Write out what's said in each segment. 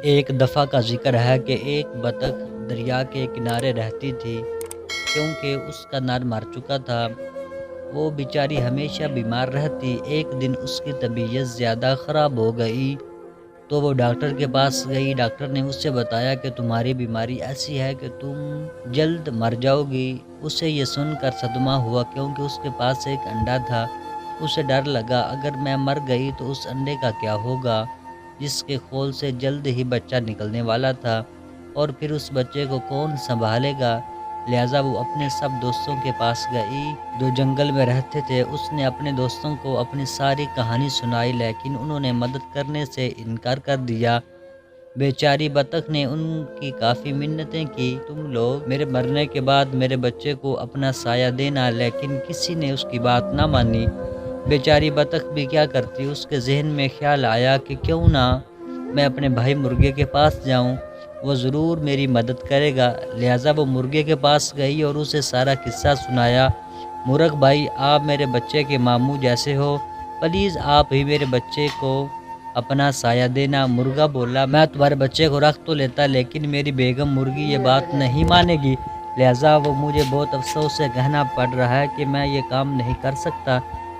ایک دفعہ کا ذکر ہے کہ ایک بطخ دریا کے کنارے رہتی تھی کیونکہ اس کا نر مر چکا تھا۔ وہ بیچاری ہمیشہ بیمار رہتی۔ ایک دن اس کی طبیعت زیادہ خراب ہو گئی تو وہ ڈاکٹر کے پاس گئی۔ ڈاکٹر نے اس سے بتایا کہ تمہاری بیماری ایسی ہے کہ تم جلد مر جاؤ گی۔ اسے یہ سن کر صدمہ ہوا کیونکہ اس کے پاس ایک انڈا تھا۔ اسے ڈر لگا اگر میں مر گئی تو اس انڈے کا کیا ہوگا جس کے خول سے جلد ہی بچہ نکلنے والا تھا، اور پھر اس بچے کو کون سنبھالے گا۔ لہٰذا وہ اپنے سب دوستوں کے پاس گئی جو جنگل میں رہتے تھے۔ اس نے اپنے دوستوں کو اپنی ساری کہانی سنائی لیکن انہوں نے مدد کرنے سے انکار کر دیا۔ بیچاری بطخ نے ان کی کافی منتیں کی، تم لوگ میرے مرنے کے بعد میرے بچے کو اپنا سایہ دینا، لیکن کسی نے اس کی بات نہ مانی۔ بیچاری بطخ بھی کیا کرتی، اس کے ذہن میں خیال آیا کہ کیوں نہ میں اپنے بھائی مرغے کے پاس جاؤں، وہ ضرور میری مدد کرے گا۔ لہٰذا وہ مرغے کے پاس گئی اور اسے سارا قصہ سنایا۔ مرغ بھائی، آپ میرے بچے کے ماموں جیسے ہو، پلیز آپ ہی میرے بچے کو اپنا سایہ دینا۔ مرغا بولا، میں تمہارے بچے کو رکھ تو لیتا لیکن میری بیگم مرغی یہ بات نہیں مانے گی، لہٰذا وہ مجھے بہت افسوس سے کہنا پڑ رہا ہے کہ میں یہ کام نہیں کر سکتا،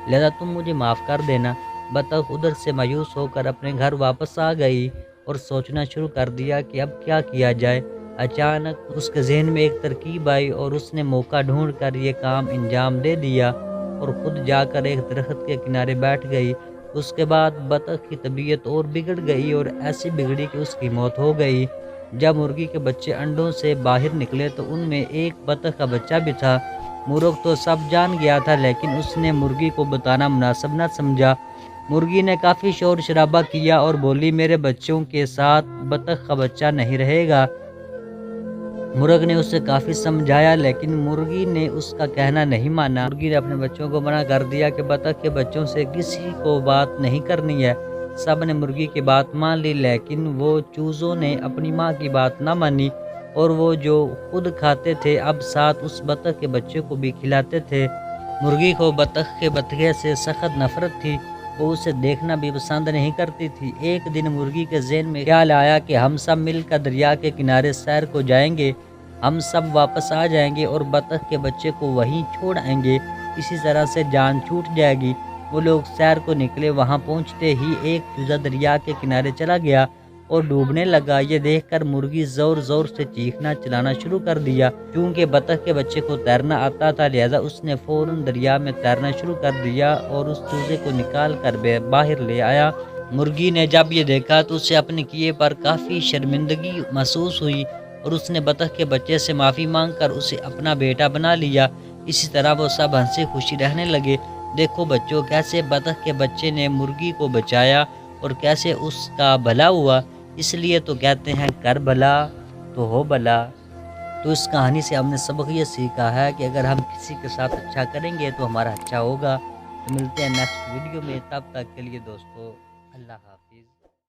لہٰذا تم مجھے معاف کر دینا۔ بطخ ادھر سے مایوس ہو کر اپنے گھر واپس آ گئی اور سوچنا شروع کر دیا کہ اب کیا کیا جائے۔ اچانک اس کے ذہن میں ایک ترکیب آئی اور اس نے موقع ڈھونڈ کر یہ کام انجام دے دیا اور خود جا کر ایک درخت کے کنارے بیٹھ گئی۔ اس کے بعد بطخ کی طبیعت اور بگڑ گئی اور ایسی بگڑی کہ اس کی موت ہو گئی۔ جب مرغی کے بچے انڈوں سے باہر نکلے تو ان میں ایک بطخ کا بچہ بھی تھا۔ مرغ تو سب جان گیا تھا لیکن اس نے مرغی کو بتانا مناسب نہ سمجھا۔ مرغی نے کافی شور شرابہ کیا اور بولی، میرے بچوں کے ساتھ بطخ کا بچہ نہیں رہے گا۔ مرغ نے اسے کافی سمجھایا لیکن مرغی نے اس کا کہنا نہیں مانا۔ مرغی نے اپنے بچوں کو منع کر دیا کہ بطخ کے بچوں سے کسی کو بات نہیں کرنی ہے۔ سب نے مرغی کی بات مان لی لیکن وہ چوزوں نے اپنی ماں کی بات نہ مانی اور وہ جو خود کھاتے تھے اب ساتھ اس بطخ کے بچے کو بھی کھلاتے تھے۔ مرغی کو بطخ کے بچے سے سخت نفرت تھی، وہ اسے دیکھنا بھی پسند نہیں کرتی تھی۔ ایک دن مرغی کے ذہن میں خیال آیا کہ ہم سب مل کر دریا کے کنارے سیر کو جائیں گے، ہم سب واپس آ جائیں گے اور بطخ کے بچے کو وہیں چھوڑ آئیں گے، اسی طرح سے جان چھوٹ جائے گی۔ وہ لوگ سیر کو نکلے، وہاں پہنچتے ہی ایک چوزا دریا کے کنارے چلا گیا اور ڈوبنے لگا۔ یہ دیکھ کر مرغی زور زور سے چیخنا چلانا شروع کر دیا۔ چونکہ بطخ کے بچے کو تیرنا آتا تھا لہٰذا اس نے فوراً دریا میں تیرنا شروع کر دیا اور اس چوزے کو نکال کر باہر لے آیا۔ مرغی نے جب یہ دیکھا تو اسے اپنے کیے پر کافی شرمندگی محسوس ہوئی اور اس نے بطخ کے بچے سے معافی مانگ کر اسے اپنا بیٹا بنا لیا۔ اسی طرح وہ سب ہنسی خوشی رہنے لگے۔ دیکھو بچوں، کیسے بطخ کے بچے نے مرغی کو بچایا اور کیسے اس کا بھلا ہوا۔ اس لیے تو کہتے ہیں کر بھلا تو ہو بھلا۔ تو اس کہانی سے ہم نے سبق یہ سیکھا ہے کہ اگر ہم کسی کے ساتھ اچھا کریں گے تو ہمارا اچھا ہوگا۔ تو ملتے ہیں نیکسٹ ویڈیو میں، تب تک کے لیے دوستو اللہ حافظ۔